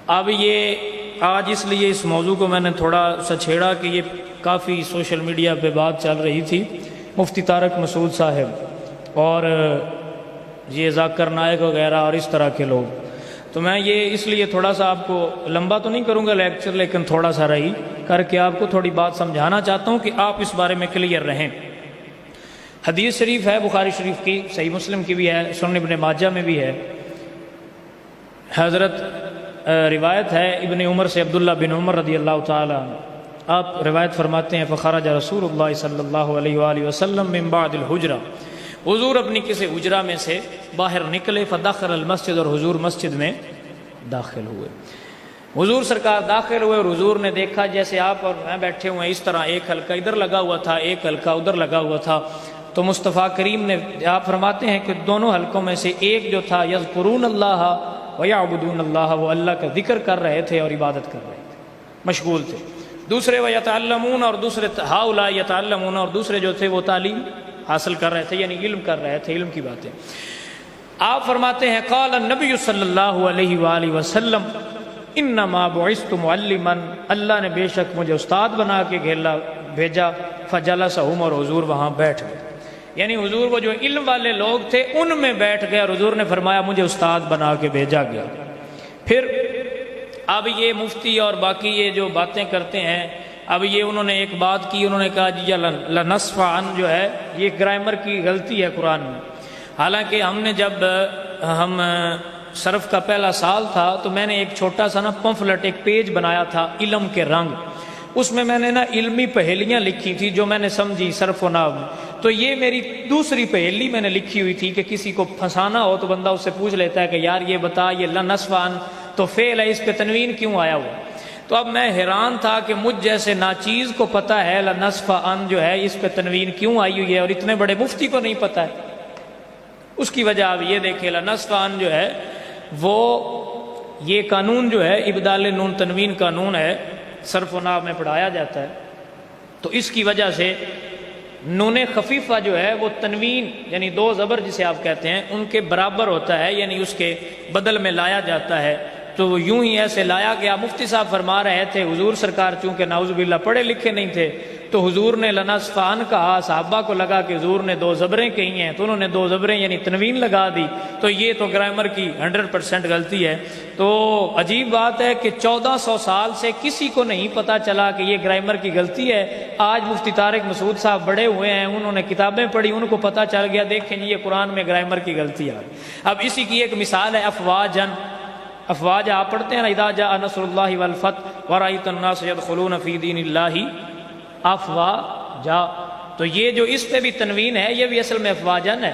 اب یہ آج اس لیے اس موضوع کو میں نے تھوڑا سا چھیڑا کہ یہ کافی سوشل میڈیا پہ بات چل رہی تھی، مفتی طارق مسعود صاحب اور یہ ذاکر نائک وغیرہ اور اس طرح کے لوگ، تو میں یہ اس لیے تھوڑا سا آپ کو لمبا تو نہیں کروں گا لیکچر، لیکن تھوڑا سا رہی کر کے آپ کو تھوڑی بات سمجھانا چاہتا ہوں کہ آپ اس بارے میں کلیئر رہیں۔ حدیث شریف ہے بخاری شریف کی، صحیح مسلم کی بھی ہے، سنن ابن ماجہ میں بھی ہے، حضرت روایت ہے ابن عمر سے، عبداللہ بن عمر رضی اللہ تعالی عنہ، آپ روایت فرماتے ہیں فخرج رسول اللہ صلی اللہ علیہ وآلہ وسلم من بعد الحجرہ، حضور اپنی کسی حجرہ میں سے باہر نکلے، فدخل المسجد، اور حضور مسجد میں داخل ہوئے۔ حضور سرکار داخل ہوئے اور حضور نے دیکھا جیسے آپ اور میں بیٹھے ہوئے ہیں اس طرح ایک حلقہ ادھر لگا ہوا تھا، ایک حلقہ ادھر لگا ہوا تھا، تو مصطفیٰ کریم نے، آپ فرماتے ہیں کہ دونوں حلقوں میں سے ایک جو تھا یذکرون اللہ ویعبدون اللہ، وہ اللہ کا ذکر کر رہے تھے اور عبادت کر رہے تھے، مشغول تھے۔ دوسرے ویتعلمون، اور دوسرے ہؤلاء یتعلمون، اور دوسرے جو تھے وہ تعلیم حاصل کر رہے تھے، یعنی علم کر رہے تھے، علم کی باتیں۔ آپ فرماتے ہیں قال النبی صلی اللہ علیہ وآلہ وسلم انما بعثت معلما، اللہ نے بے شک مجھے استاد بنا کے بھیجا، فجلسہم، اور حضور وہاں بیٹھ گئے، یعنی حضور وہ جو علم والے لوگ تھے ان میں بیٹھ گئے، اور حضور نے فرمایا مجھے استاد بنا کے بھیجا گیا۔ پھر اب یہ مفتی اور باقی یہ جو باتیں کرتے ہیں، اب یہ انہوں نے ایک بات کی، انہوں نے کہا جی لنصف عن جو ہے یہ گرامر کی غلطی ہے قرآن میں، حالانکہ ہم نے جب ہم صرف کا پہلا سال تھا تو میں نے ایک چھوٹا سا نا پمفلٹ، ایک پیج بنایا تھا علم کے رنگ، اس میں نے نا علمی پہیلیاں لکھی تھی جو میں نے سمجھی صرف و نحو میں، تو یہ میری دوسری پہیلی میں نے لکھی ہوئی تھی کہ کسی کو پھنسانا ہو تو بندہ اس سے پوچھ لیتا ہے کہ یار یہ بتا یہ لنصف عن تو فعل ہے، اس پہ تنوین کیوں آیا ہوا؟ تو اب میں حیران تھا کہ مجھ جیسے ناچیز کو پتہ ہے لنصف عن جو ہے اس پہ تنوین کیوں آئی ہوئی ہے اور اتنے بڑے مفتی کو نہیں پتہ ہے۔ اس کی وجہ اب یہ دیکھیں لنصف عن جو ہے وہ یہ قانون جو ہے ابدال نون تنوین قانون ہے، صرف و نحو میں پڑھایا جاتا ہے، تو اس کی وجہ سے نون خفیفہ جو ہے وہ تنوین یعنی دو زبر جسے آپ کہتے ہیں ان کے برابر ہوتا ہے، یعنی اس کے بدل میں لایا جاتا ہے، تو یوں ہی ایسے لایا گیا۔ مفتی صاحب فرما رہے تھے حضور سرکار چونکہ نعوذ باللہ پڑھے لکھے نہیں تھے تو حضور نے لنصف عن کہا، صحابہ کو لگا کہ حضور نے دو زبریں کہی ہیں تو انہوں نے دو زبریں یعنی تنوین لگا دی، تو یہ تو گرامر کی 100% غلطی ہے۔ تو عجیب بات ہے کہ 1400 سال سے کسی کو نہیں پتا چلا کہ یہ گرامر کی غلطی ہے، آج مفتی طارق مسعود صاحب بڑے ہوئے ہیں، انہوں نے کتابیں پڑھی، ان کو پتا چل گیا دیکھیں یہ قرآن میں گرامر کی غلطی ہے۔ اب اسی کی ایک مثال ہے افواجن، افواج آپ پڑھتے ہیں اذا جاء نصر اللہ والفتح ورأیت الناس يدخلون فی دین اللہ افواجا، تو یہ جو اس پہ بھی تنوین ہے یہ بھی اصل میں افواجن ہے،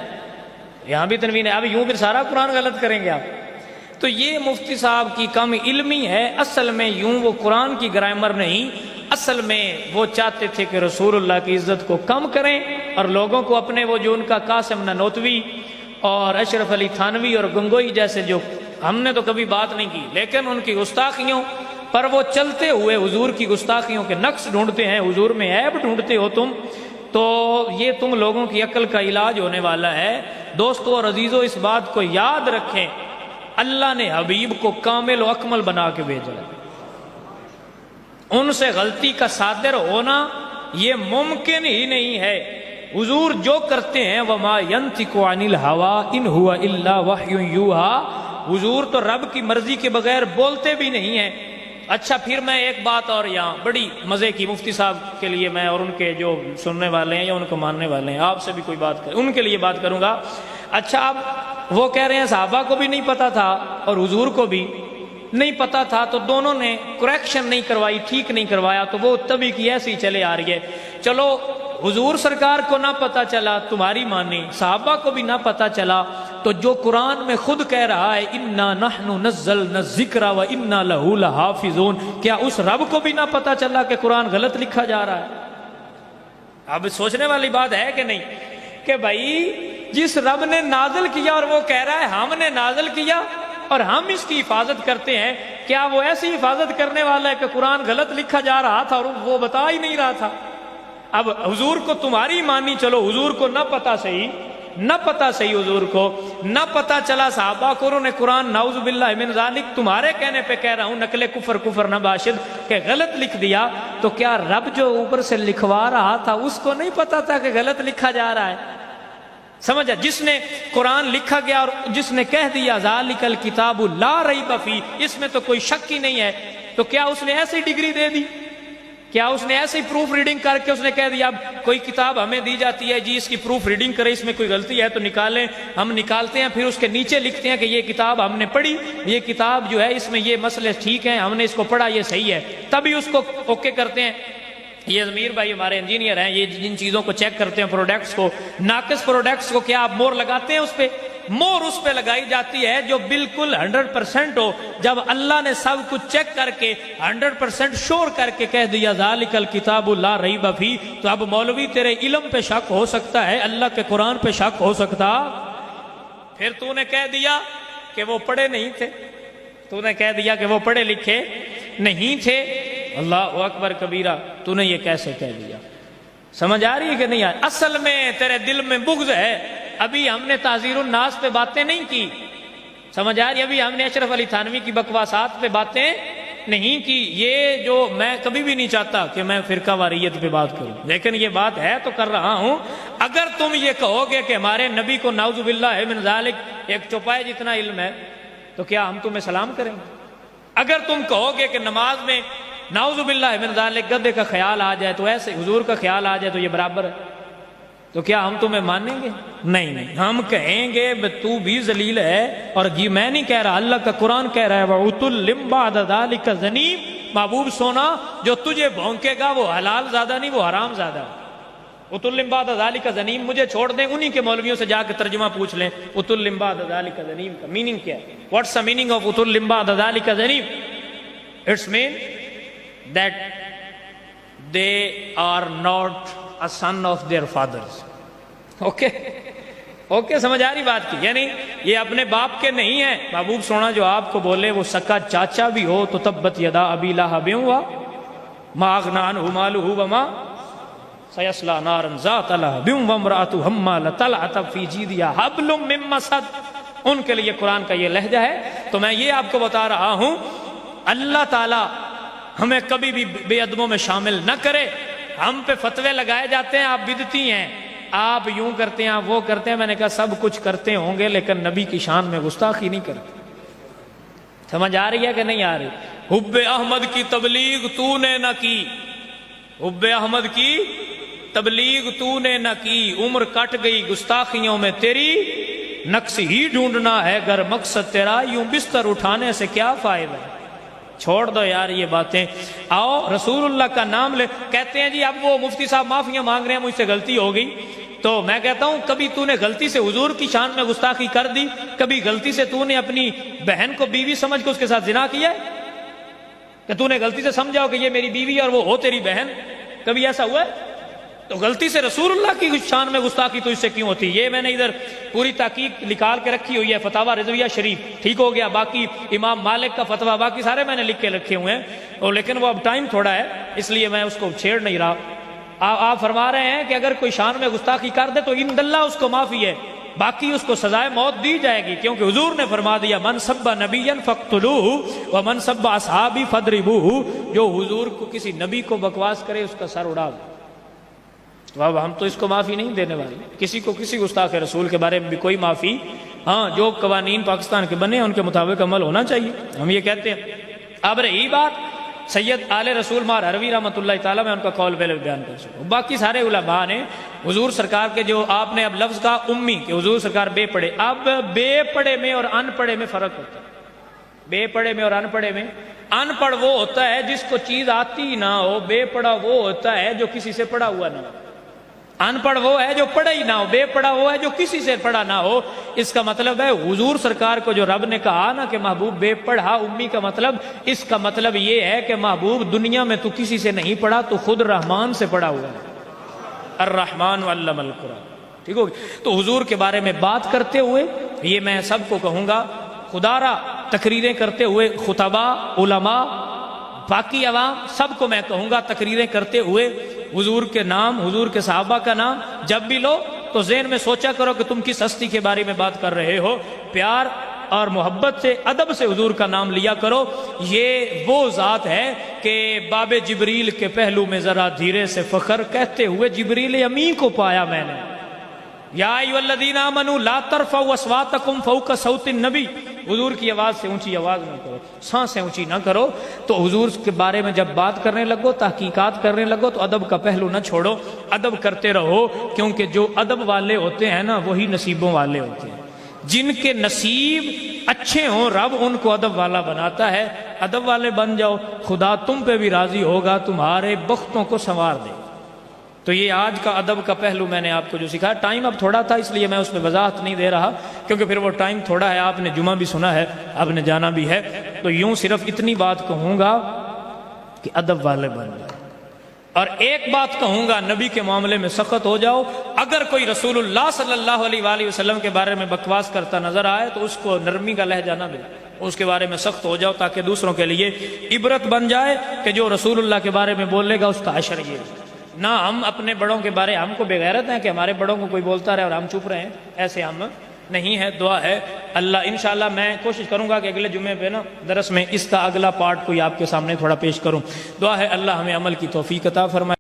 یہاں بھی تنوین ہے۔ اب یوں پھر سارا قرآن غلط کریں گے آپ، تو یہ مفتی صاحب کی کم علمی ہے، اصل میں یوں وہ قرآن کی گرامر نہیں، اصل میں وہ چاہتے تھے کہ رسول اللہ کی عزت کو کم کریں اور لوگوں کو اپنے وہ جو ان کا قاسم نانوتوی اور اشرف علی تھانوی اور گنگوئی جیسے جو ہم نے تو کبھی بات نہیں کی، لیکن ان کی گستاخیوں پر وہ چلتے ہوئے حضور کی گستاخیوں کے نقص ڈھونڈتے ہیں، حضور میں عیب ڈھونڈتے ہو تم، تو یہ تم لوگوں کی عقل کا علاج ہونے والا ہے۔ دوستو اور عزیزو اس بات کو یاد رکھیں، اللہ نے حبیب کو کامل و اکمل بنا کے بھیجا ہے، ان سے غلطی کا صادر ہونا یہ ممکن ہی نہیں ہے۔ حضور جو کرتے ہیں وما ينطق عن الهوى ان هو الا وحی یوحى، حضور تو رب کی مرضی کے بغیر بولتے بھی نہیں ہیں۔ اچھا پھر میں ایک بات اور یہاں بڑی مزے کی مفتی صاحب کے لیے میں اور ان کے جو سننے والے ہیں یا ان کو ماننے والے ہیں آپ سے بھی کوئی بات ان کے لیے بات کروں گا۔ اچھا اب وہ کہہ رہے ہیں صحابہ کو بھی نہیں پتا تھا اور حضور کو بھی نہیں پتا تھا، تو دونوں نے کریکشن نہیں کروائی، ٹھیک نہیں کروایا، تو وہ تبھی کی ایسی چلے آ رہی ہے۔ چلو حضور سرکار کو نہ پتا چلا تمہاری مانی، صحابہ کو بھی نہ پتا چلا، تو جو قرآن میں خود کہہ رہا ہے انا نحن نزلنا الذکر و انا لہ لحافظون، کیا اس رب کو بھی نہ پتا چلا کہ قرآن غلط لکھا جا رہا ہے؟ اب سوچنے والی بات ہے کہ نہیں کہ بھائی جس رب نے نازل کیا اور وہ کہہ رہا ہے ہم نے نازل کیا اور ہم اس کی حفاظت کرتے ہیں، کیا وہ ایسی حفاظت کرنے والا ہے کہ قرآن غلط لکھا جا رہا تھا اور وہ بتا ہی نہیں رہا تھا؟ اب حضور کو تمہاری مانی، چلو حضور کو نہ پتا صحیح، نہ پتہ صحیح حضور کو, نہ پتہ چلا صحابہ کو, انہوں نے قرآن نعوذ باللہ من ذالک تمہارے کہنے پہ کہہ رہا ہوں نقل کفر نہ باشد کہ غلط لکھ دیا, تو کیا رب جو اوپر سے لکھوا رہا تھا اس کو نہیں پتا تھا کہ غلط لکھا جا رہا ہے؟ سمجھا؟ جس نے قرآن لکھا گیا اور جس نے کہہ دیا ذالک الکتاب لا ریب فیہ, اس میں تو کوئی شک ہی نہیں ہے, تو کیا اس نے ایسی ڈگری دے دی؟ کیا اس نے ایسی پروف ریڈنگ کر کے اس نے کہہ دیا اب کوئی کتاب ہمیں دی جاتی ہے جی اس کی پروف ریڈنگ کرے, اس میں کوئی غلطی ہے تو نکالیں, ہم نکالتے ہیں, پھر اس کے نیچے لکھتے ہیں کہ یہ کتاب ہم نے پڑھی, یہ کتاب جو ہے اس میں یہ مسئلے ٹھیک ہیں, ہم نے اس کو پڑھا, یہ صحیح ہے, تبھی اس کو اوکے کرتے ہیں. یہ ضمیر بھائی ہمارے انجینئر ہیں, یہ جن چیزوں کو چیک کرتے ہیں پروڈکٹس کو, ناقص پروڈکٹس کو کیا آپ مور لگاتے ہیں اس پہ؟ مور اس پہ لگائی جاتی ہے جو بالکل 100% ہو. جب اللہ نے سب کچھ چیک کر کے 100% شور کر کے کہہ دیا ذالک الکتاب لا ریب فیہ, تو اب مولوی تیرے علم پہ شک ہو سکتا ہے, اللہ کے قرآن پہ شک ہو سکتا؟ پھر تو نے کہہ دیا کہ وہ پڑھے نہیں تھے, تو نے کہہ دیا کہ وہ پڑھے لکھے نہیں تھے. اللہ اکبر کبیرہ, تو نے یہ کیسے کہہ دیا؟ سمجھ آ رہی ہے کہ نہیں آ رہی؟ اصل میں تیرے دل میں بغض ہے. ابھی ہم نے تعزیر الناس پہ باتیں نہیں کی, سمجھ آ رہی؟ ابھی ہم نے اشرف علی تھانوی کی بکواسات پہ باتیں نہیں کی. یہ جو میں کبھی بھی نہیں چاہتا کہ میں فرقہ واریت پہ بات کروں, لیکن یہ بات ہے تو کر رہا ہوں. اگر تم یہ کہو گے کہ ہمارے نبی کو نعوذ باللہ من ذالک ایک چوپائے جتنا علم ہے, تو کیا ہم تمہیں سلام کریں گے؟ اگر تم کہو گے کہ نماز میں نعوذ باللہ من ذالک گدھے کا خیال آ جائے تو ایسے حضور کا خیال آ جائے تو یہ برابر ہے, تو کیا ہم تمہیں مانیں گے؟ نہیں, ہم کہیں گے تو بھی ذلیل ہے. اور یہ میں نہیں کہہ رہا, اللہ کا قرآن کہہ رہا ہے وَعُتُلٍّ بَعْدَ ذَلِكَ زَنِيمٍ, محبوب سونا جو تجھے بھونکے گا وہ حلال زادہ نہیں, وہ حرام زادہ. عُتُلٍّ بَعْدَ ذَلِكَ زَنِيمٍ مجھے چھوڑ دیں, انہی کے مولویوں سے جا کے ترجمہ پوچھ لیں عُتُلٍّ بَعْدَ ذَلِكَ زَنِيمٍ کا میننگ کیا ہے. What's the meaning of عُتُلٍّ بَعْدَ ذَلِكَ زَنِيمٍ? It's mean that they are not a son of their fathers. Okay سمجھ آ رہی بات کی؟ یعنی یہ اپنے باپ کے نہیں ہیں. محبوب سونا جو آپ کو بولے وہ سکا چاچا بھی ہو تو تبت یدا ابی لہب ما اغنی عنہ مالہ وما سیصلی نارا ذات لہب وامرأتہ حمالۃ الحطب فی جیدہا حبل من مسد. ان کے لیے قرآن کا یہ لہجہ ہے. تو میں یہ آپ کو بتا رہا ہوں, اللہ تعالی ہمیں کبھی بھی بے ادبوں میں شامل نہ کرے. ہم پہ فتوے لگائے جاتے ہیں آپ بدعتی ہیں, آپ یوں کرتے ہیں, آپ وہ کرتے ہیں. میں نے کہا سب کچھ کرتے ہوں گے لیکن نبی کی شان میں گستاخی نہیں کرتے. سمجھ آ رہی ہے کہ نہیں آ رہی؟ حب احمد کی تبلیغ تو نے نہ کی, حب احمد کی تبلیغ تو نے نہ کی, عمر کٹ گئی گستاخیوں میں تیری, نقص ہی ڈھونڈنا ہے گر مقصد تیرا, یوں بستر اٹھانے سے کیا فائدہ. چھوڑ دو یار یہ باتیں. آؤ رسول اللہ کا نام لے. کہتے ہیں جی اب وہ مفتی صاحب معافیاں مانگ رہے ہیں, مجھ سے غلطی ہو گئی. تو میں کہتا ہوں کبھی تو نے غلطی سے حضور کی شان میں گستاخی کر دی؟ کبھی غلطی سے تو نے اپنی بہن کو بیوی سمجھ کے اس کے ساتھ زنا کیا ہے؟ کہ تو نے غلطی سے سمجھاؤ کہ یہ میری بیوی اور وہ ہو تیری بہن؟ کبھی ایسا ہوا ہے؟ تو غلطی سے رسول اللہ کی شان میں گستاخی تو اس سے کیوں ہوتی؟ یہ میں نے ادھر پوری تحقیق نکال کے رکھی ہوئی ہے, فتاوی رضویہ شریف, ٹھیک ہو گیا. باقی امام مالک کا فتویٰ باقی سارے میں نے لکھ کے رکھے ہوئے ہیں, اور لیکن وہ اب ٹائم تھوڑا ہے اس لیے میں اس کو چھیڑ نہیں رہا. آپ فرما رہے ہیں کہ اگر کوئی شان میں گستاخی کر دے تو ان اللہ اس کو معافی ہے, باقی اس کو سزائے موت دی جائے گی, کیونکہ حضور نے فرما دیا من سب نبیا فاقتلوہ ومن سب اصحابی فاضربوہ, جو حضور کو کسی نبی کو بکواس کرے اس کا سر اڑا دو. اب ہم تو اس کو معافی نہیں دینے والے, کسی کو کسی گستاخ رسول کے بارے میں بھی کوئی معافی. ہاں جو قوانین پاکستان کے بنے ہیں ان کے مطابق عمل ہونا چاہیے, ہم یہ کہتے ہیں. اب رہی بات سید آل رسول مار حروی رحمۃ اللہ تعالیٰ, میں ان کا قول پہلے بیان کر چکا ہوں. باقی سارے علماء نے حضور سرکار کے جو آپ نے اب لفظ کا امی کہ حضور سرکار بے پڑھے, اب بے پڑھے میں اور ان پڑھے میں فرق ہوتا ہے. بے پڑھے میں اور ان پڑھے میں, ان پڑھ وہ ہوتا ہے جس کو چیز آتی نہ ہو, بے پڑھا وہ ہوتا ہے جو کسی سے پڑھا ہوا نہ ہو. ان پڑھ وہ ہے جو پڑھا ہی نہ ہو, بے پڑھا وہ ہے جو کسی سے پڑھا نہ ہو. اس کا مطلب ہے حضور سرکار کو جو رب نے کہا نا کہ محبوب بے پڑھا امی کا مطلب, اس کا مطلب یہ ہے کہ محبوب دنیا میں تو کسی سے نہیں پڑھا, تو خود رحمان سے پڑھا ہوا ہے. الرحمن علم القرآن, ٹھیک ہو. تو حضور کے بارے میں بات کرتے ہوئے یہ میں سب کو کہوں گا, خدا را تقریریں کرتے ہوئے خطباء, علماء, باقی عوام سب کو میں کہوں گا تقریریں کرتے ہوئے حضور کے نام, حضور کے صحابہ کا نام جب بھی لو تو ذہن میں سوچا کرو کہ تم کس ہستی کے بارے میں بات کر رہے ہو. پیار اور محبت سے، ادب سے حضور کا نام لیا کرو. یہ وہ ذات ہے کہ باب جبریل کے پہلو میں ذرا دھیرے سے فخر کہتے ہوئے جبریل امین کو پایا میں نے. یا ایھا الذین آمنوا لا ترفعوا اصواتکم فوق صوت النبی. حضور کی آواز سے اونچی آواز نہ کرو، سانسیں اونچی نہ کرو. تو حضور کے بارے میں جب بات کرنے لگو، تحقیقات کرنے لگو، تو ادب کا پہلو نہ چھوڑو، ادب کرتے رہو. کیونکہ جو ادب والے ہوتے ہیں نا وہی نصیبوں والے ہوتے ہیں. جن کے نصیب اچھے ہوں رب ان کو ادب والا بناتا ہے. ادب والے بن جاؤ، خدا تم پہ بھی راضی ہوگا، تمہارے بختوں کو سنوار دے. تو یہ آج کا ادب کا پہلو میں نے آپ کو جو سکھایا. ٹائم اب تھوڑا تھا اس لیے میں اس پہ وضاحت نہیں دے رہا، کیونکہ پھر وہ ٹائم تھوڑا ہے. آپ نے جمعہ بھی سنا ہے، آپ نے جانا بھی ہے. تو یوں صرف اتنی بات کہوں گا کہ ادب والے بن جاؤ. اور ایک بات کہوں گا، نبی کے معاملے میں سخت ہو جاؤ. اگر کوئی رسول اللہ صلی اللہ علیہ وآلہ وسلم کے بارے میں بکواس کرتا نظر آئے تو اس کو نرمی کا لہجہ نہ دے، اس کے بارے میں سخت ہو جاؤ، تاکہ دوسروں کے لیے عبرت بن جائے کہ جو رسول اللہ کے بارے میں بولے گا اس کا اشر یہ. نہ ہم اپنے بڑوں کے بارے، ہم کو بغیرت ہیں کہ ہمارے بڑوں کو کوئی بولتا رہے اور ہم چپ رہے ہیں، ایسے ہم نہیں ہے. دعا ہے اللہ انشاءاللہ میں کوشش کروں گا کہ اگلے جمعے پہ نا درس میں اس کا اگلا پارٹ کوئی آپ کے سامنے تھوڑا پیش کروں. دعا ہے اللہ ہمیں عمل کی توفیق عطا فرمائے.